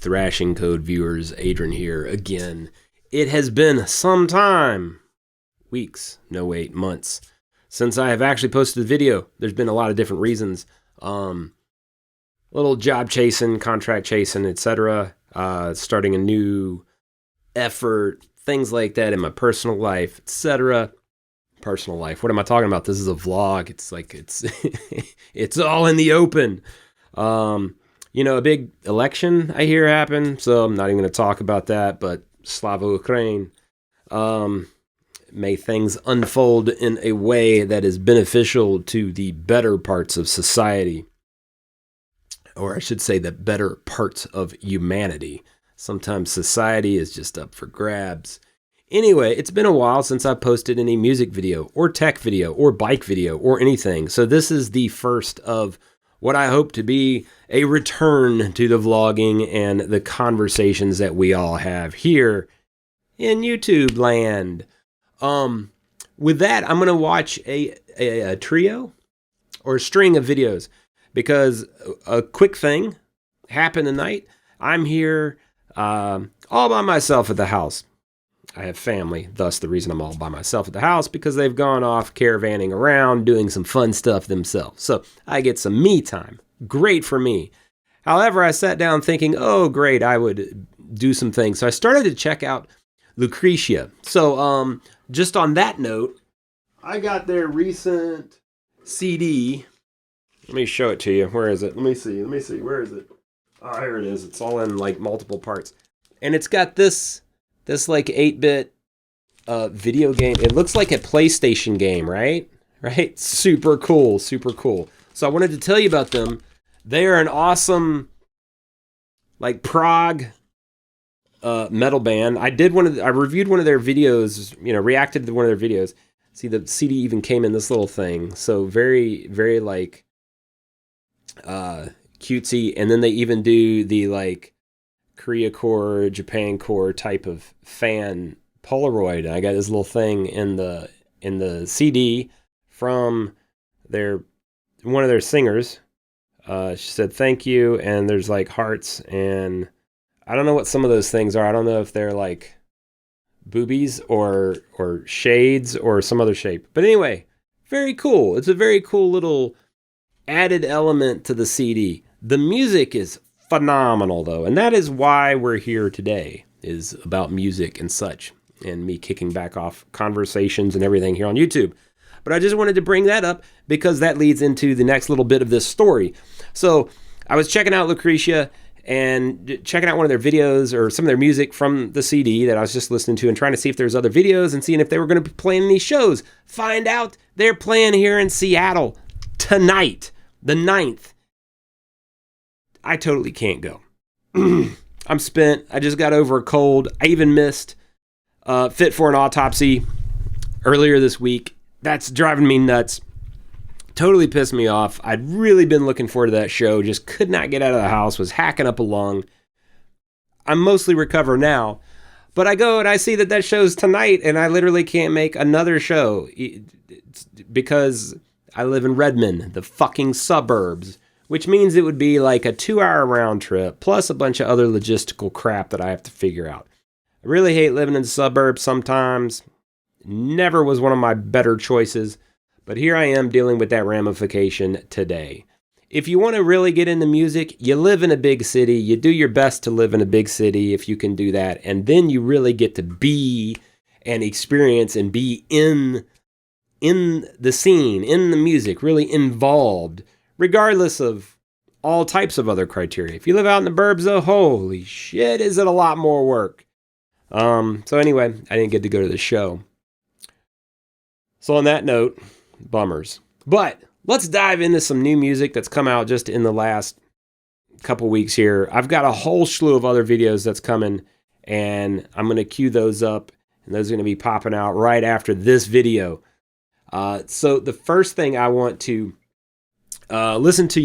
Thrashing Code viewers, Adrian here again. It has been some time, weeks, no wait, months, since I have actually posted a video. There's been a lot of different reasons. Little job chasing, contract chasing, etc. Starting a new effort, things like that in my personal life, etc. Personal life. What am I talking about? This is a vlog. It's like it's all in the open. A big election I hear happened, so I'm not even going to talk about that, but Slava Ukraine. May things unfold in a way that is beneficial to the better parts of society. Or I should say the better parts of humanity. Sometimes society is just up for grabs. Anyway, it's been a while since I posted any music video or tech video or bike video or anything. So this is the first of what I hope to be a return to the vlogging and the conversations that we all have here in YouTube land. With that, I'm going to watch a trio or a string of videos because a quick thing happened tonight. I'm here all by myself at the house. I have family, thus the reason I'm all by myself at the house, because they've gone off caravanning around doing some fun stuff themselves. So I get some me time. Great for me. However, I sat down thinking, oh, great, I would do some things. So I started to check out Lucretia. So just on that note, I got their recent CD. Let me show it to you. Where is it? Let me see. Where is it? Oh, here it is. It's all in like multiple parts. And it's got this like 8-bit video game. It looks like a PlayStation game, right? Right? Super cool. So I wanted to tell you about them. They are an awesome like prog metal band. I reviewed one of their videos, reacted to one of their videos. See, the CD even came in this little thing. So very, very like cutesy. And then they even do the like Korea core, Japan core type of fan Polaroid. I got this little thing in the CD from one of their singers. She said thank you, and there's like hearts, and I don't know what some of those things are. I don't know if they're like boobies or shades or some other shape. But anyway, very cool. It's a very cool little added element to the CD. The music is phenomenal though, and that is why we're here today, is about music and such, and me kicking back off conversations and everything here on YouTube. But I just wanted to bring that up because that leads into the next little bit of this story. So I was checking out Lucretia and checking out one of their videos or some of their music from the CD that I was just listening to and trying to see if there's other videos and seeing if they were going to be playing any shows. Find out they're playing here in Seattle tonight, the 9th. I totally can't go. I'm spent. I just got over a cold. I even missed Fit for an Autopsy earlier this week. That's driving me nuts. Totally pissed me off. I'd really been looking forward to that show. Just could not get out of the house. Was hacking up a lung. I'm mostly recovered now. But I go and I see that show's tonight, and I literally can't make another show because I live in Redmond, the fucking suburbs. Which means it would be like a 2-hour round trip, plus a bunch of other logistical crap that I have to figure out. I really hate living in the suburbs sometimes. Never was one of my better choices, but here I am dealing with that ramification today. If you want to really get into music, you live in a big city. You do your best to live in a big city if you can do that, and then you really get to be and experience and be in the scene, in the music, really involved. Regardless of all types of other criteria. If you live out in the burbs, though, holy shit, is it a lot more work. So anyway, I didn't get to go to the show. So on that note, bummers. But let's dive into some new music that's come out just in the last couple weeks here. I've got a whole slew of other videos that's coming, and I'm going to queue those up, and those are going to be popping out right after this video. So the first thing I want to listen to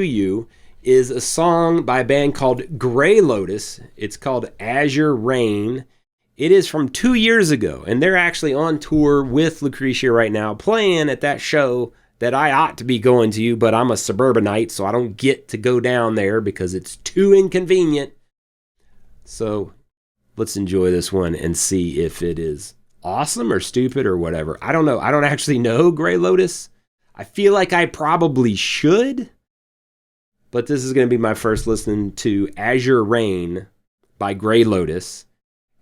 you is a song by a band called Graylotus. It's called Azure Rain. It is from 2 years ago, and they're actually on tour with Lucretia right now, playing at that show that I ought to be going to, but I'm a suburbanite, so I don't get to go down there because it's too inconvenient. So let's enjoy this one and see if it is awesome or stupid or whatever. I don't know. I don't actually know Graylotus. I feel like I probably should, but this is going to be my first listen to Azure Rain by Graylotus.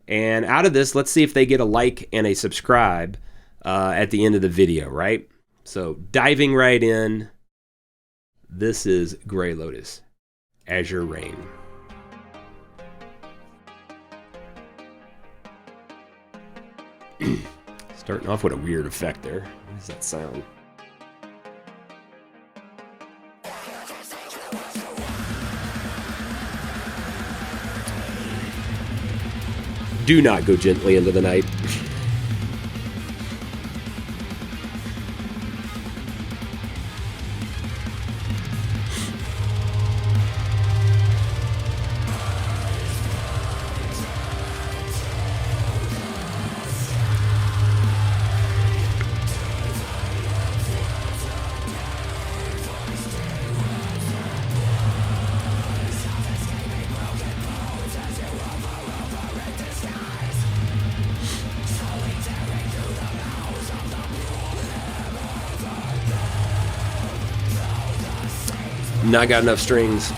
And out of this, let's see if they get a like and a subscribe at the end of the video, right? So diving right in, this is Graylotus Azure Rain. Starting off with a weird effect there. What does that sound? Do not go gently into the night. Not got enough strings.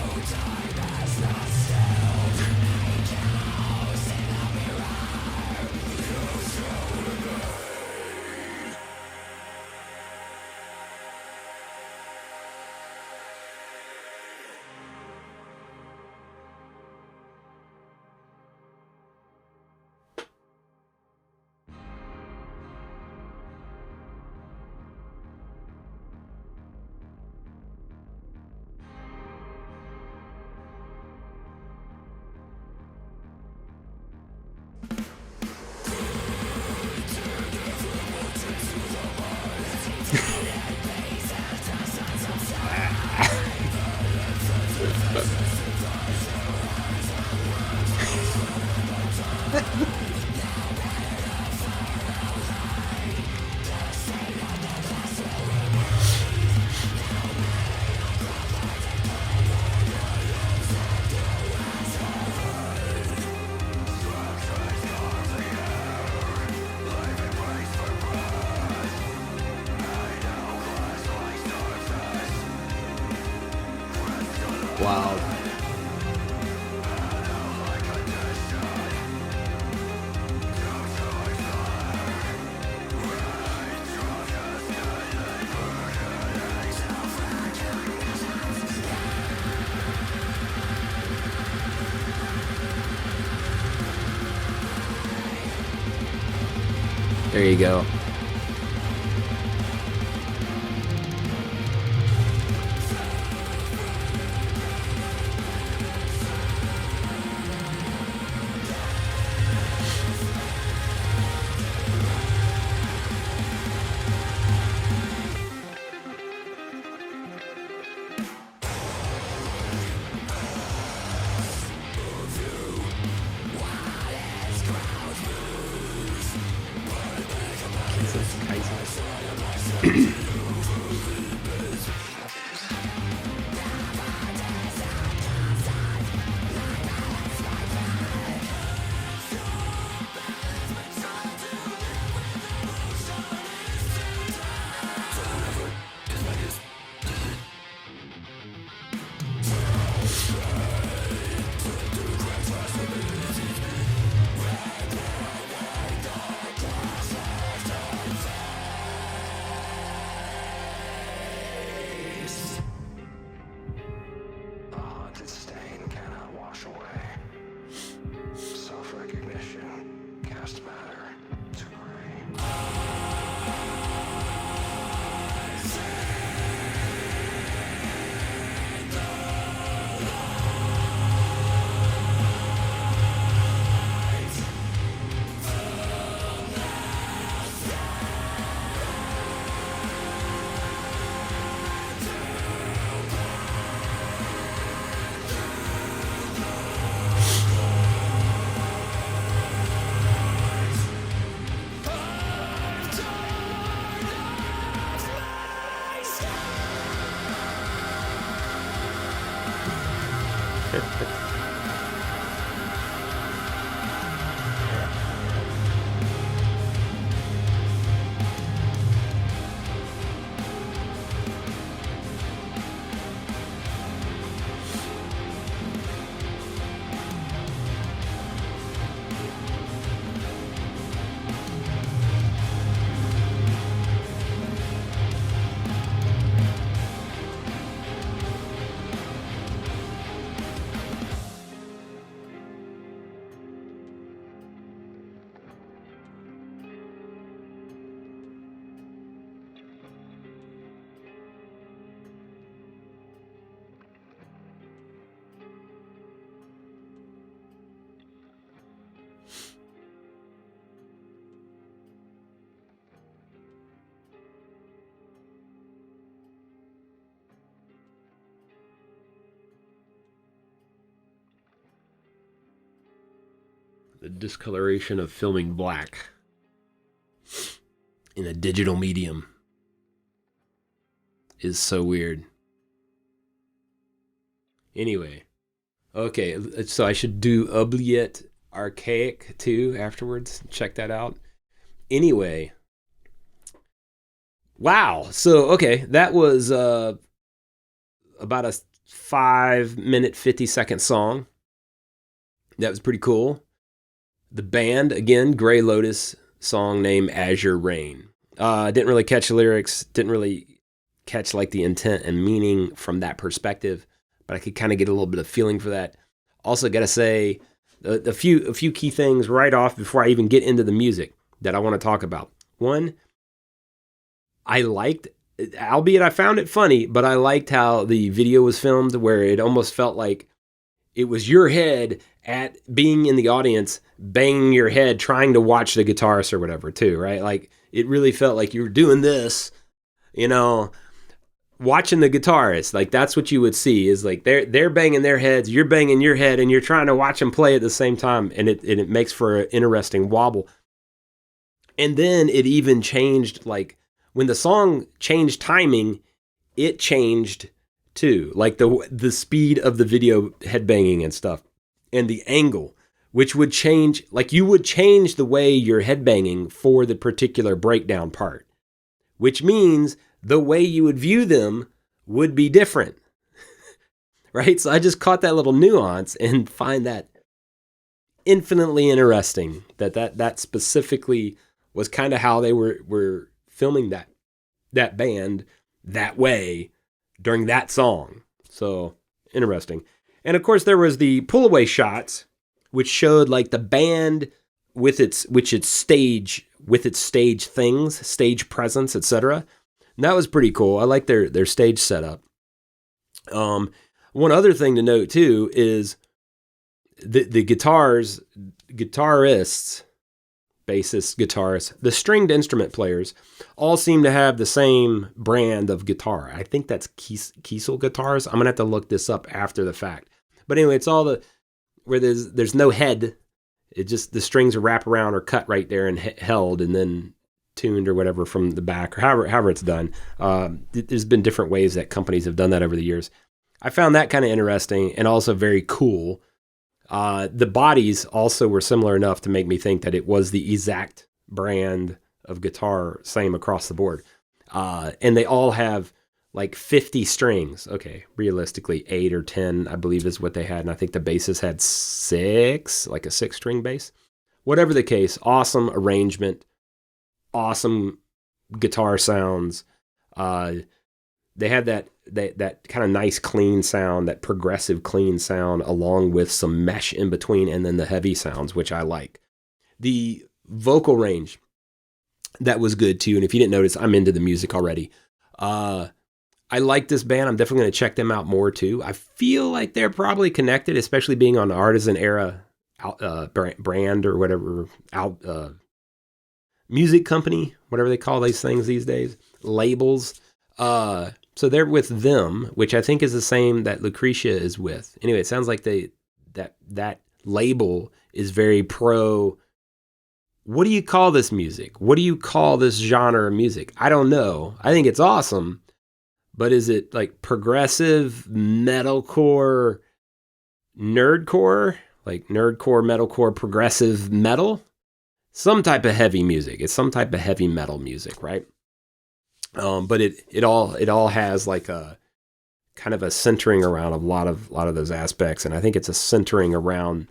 Wow. There you go. The discoloration of filming black in a digital medium is so weird. Anyway, okay, so I should do Oubliette Archaic too afterwards. Check that out. Anyway, wow. So, okay, that was about a 5-minute, 50-second song. That was pretty cool. The band, again, Graylotus, song named Azure Rain. Didn't really catch the lyrics, didn't really catch like the intent and meaning from that perspective, but I could kind of get a little bit of feeling for that. Also, gotta say a few key things right off before I even get into the music that I want to talk about. One, I liked, albeit I found it funny, but I liked how the video was filmed, where it almost felt like it was your head at being in the audience, banging your head, trying to watch the guitarist or whatever too, right? Like it really felt like you were doing this, watching the guitarist. Like that's what you would see is like they're banging their heads, you're banging your head, and you're trying to watch them play at the same time, and it makes for an interesting wobble. And then it even changed, like when the song changed timing, it changed too, like the speed of the video headbanging and stuff, and the angle, which would change, like you would change the way you're headbanging for the particular breakdown part, which means the way you would view them would be different, right? So I just caught that little nuance and find that infinitely interesting, that specifically was kind of how they were filming that band that way during that song. So interesting. And of course there was the pull away shots, which showed like the band with its stage things, stage presence, etc. And that was pretty cool. I like their stage setup. One other thing to note too is the guitarists, bassists, guitarists, the stringed instrument players all seem to have the same brand of guitar. I think that's Kiesel guitars. I'm gonna have to look this up after the fact. But anyway, it's all where there's no head. It just, the strings are wrapped around or cut right there and held and then tuned or whatever from the back, or however it's done. There's been different ways that companies have done that over the years. I found that kind of interesting and also very cool. The bodies also were similar enough to make me think that it was the exact brand of guitar, same across the board. And they all have like 50 strings. Okay, realistically 8 or 10, I believe is what they had. And I think the basses had 6, like a 6-string bass. Whatever the case, awesome arrangement, awesome guitar sounds. They had that kind of nice clean sound, that progressive clean sound, along with some mesh in between, and then the heavy sounds, which I like. The vocal range, that was good too. And if you didn't notice, I'm into the music already. I like this band. I'm definitely going to check them out more too. I feel like they're probably connected, especially being on the Artisan Era brand or whatever, music company, whatever they call these things these days, labels. So they're with them, which I think is the same that Lucretia is with. Anyway, it sounds like that label is very pro. What do you call this music? What do you call this genre of music? I don't know. I think it's awesome. But is it like progressive metalcore, nerdcore? Like nerdcore, metalcore, progressive metal? Some type of heavy music. It's some type of heavy metal music, right? But it all has like a kind of a centering around a lot of those aspects, and I think it's a centering around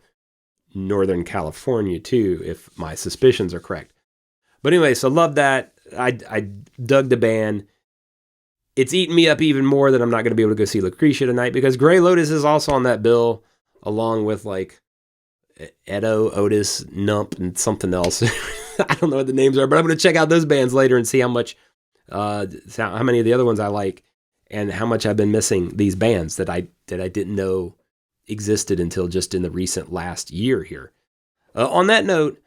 Northern California too, if my suspicions are correct. But anyway, so love that. I dug the band. It's eating me up even more that I'm not going to be able to go see Lucretia tonight, because Graylotus is also on that bill, along with like Edo, Otis, Nump, and something else. I don't know what the names are, but I'm going to check out those bands later and see how many of the other ones I like, and how much I've been missing these bands that I didn't know existed until just in the recent last year here. On that note,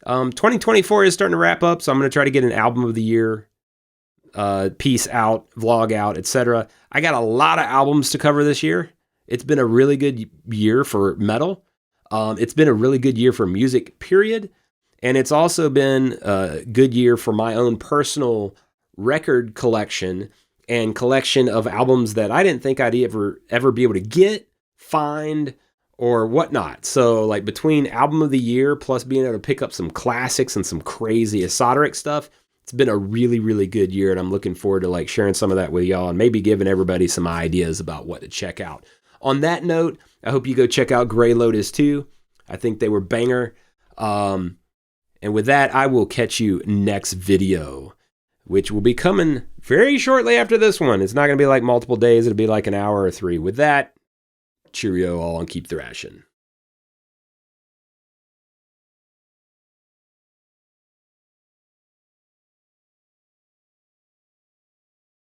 2024 is starting to wrap up, so I'm going to try to get an album of the year piece out, vlog out, etc. I got a lot of albums to cover this year. It's been a really good year for metal. It's been a really good year for music, period. And it's also been a good year for my own personal record collection and collection of albums that I didn't think I'd ever be able to get, find, or whatnot. So like between album of the year plus being able to pick up some classics and some crazy esoteric stuff, it's been a really, really good year. And I'm looking forward to like sharing some of that with y'all and maybe giving everybody some ideas about what to check out. On that note, I hope you go check out Graylotus too. I think they were banger. And with that, I will catch you next video, which will be coming very shortly after this one. It's not going to be like multiple days. It'll be like an hour or 3. With that, cheerio all and keep thrashing.